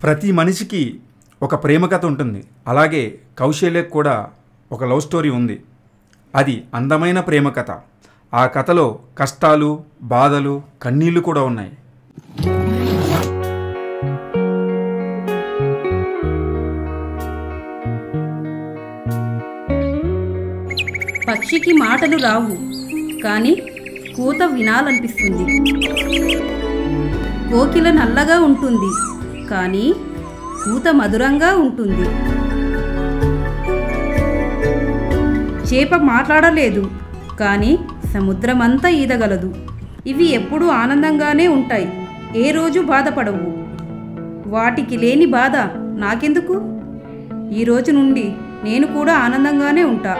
ప్రతి మనిషికి ఒక ప్రేమ కథ ఉంటుంది. అలాగే కౌశల్యకు కూడా ఒక లవ్ స్టోరీ ఉంది. అది అందమైన ప్రేమ కథ. ఆ కథలో కష్టాలు, బాధలు, కన్నీళ్లు కూడా ఉన్నాయి. పక్షికి మాటలు రావు, కానీ కూత వినాలనిపిస్తుంది. కోకిల నల్లగా ఉంటుంది, కానీ కూత మధురంగా ఉంటుంది. చేప మాట్లాడలేదు, కానీ సముద్రమంతా ఈదగలదు. ఇవి ఎప్పుడూ ఆనందంగానే ఉంటాయి, ఏ రోజు బాధపడవు. వాటికి లేని బాధ నాకెందుకు? ఈ రోజు నుండి నేను కూడా ఆనందంగానే ఉంటా.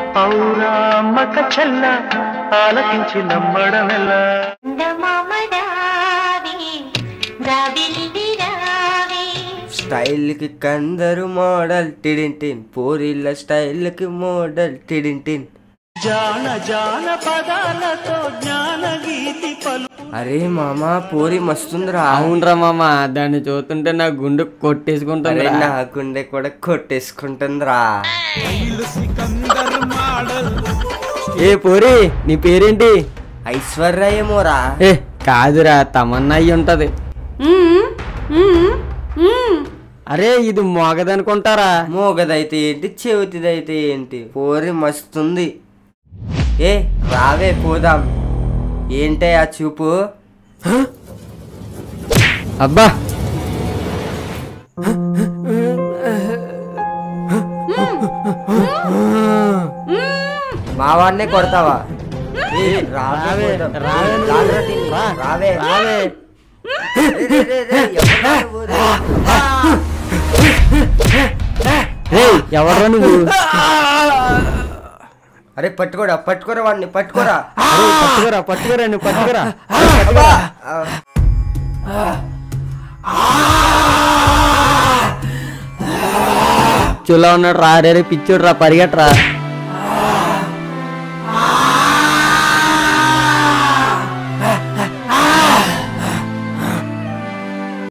స్టైల్కి కందరు మోడల్ టిడింటిన్, పూరిళ్ళ స్టైల్కి మోడల్ టిడింటిన్. అరే మామా, పూరి మస్తుందిరా. అవునరా మామ, దాన్ని చూస్తుంటే నా గుండె కొట్టేసుకుంటుంది. నా గుండె కూడా కొట్టేసుకుంటుందిరా. ఏ పూరి, నీ పేరేంటి? ఐశ్వర్య ఏమోరా. ఏ కాదురా, తమన్నా అయ్యి ఉంటది. అరే ఇది మోగదనుకుంటారా? మోగదైతే ఏంటి, చెవిటిదైతే ఏంటి, పూరి మస్తుంది. ఏ రావే పోదాం. ఏంటే ఆ చూపు? అబ్బా, మావాడినే కొడతావా? రావే ఎవరా నువ్వు? అరే పట్టుకోరా, పట్టుకోరా వాడిని, పట్టుకోరా. పట్టుకోరా నువ్వు, పట్టుకోరా. చూలా ఉన్నాడు రా. రే పిచ్చోడు రా, పరిగెట్టరా.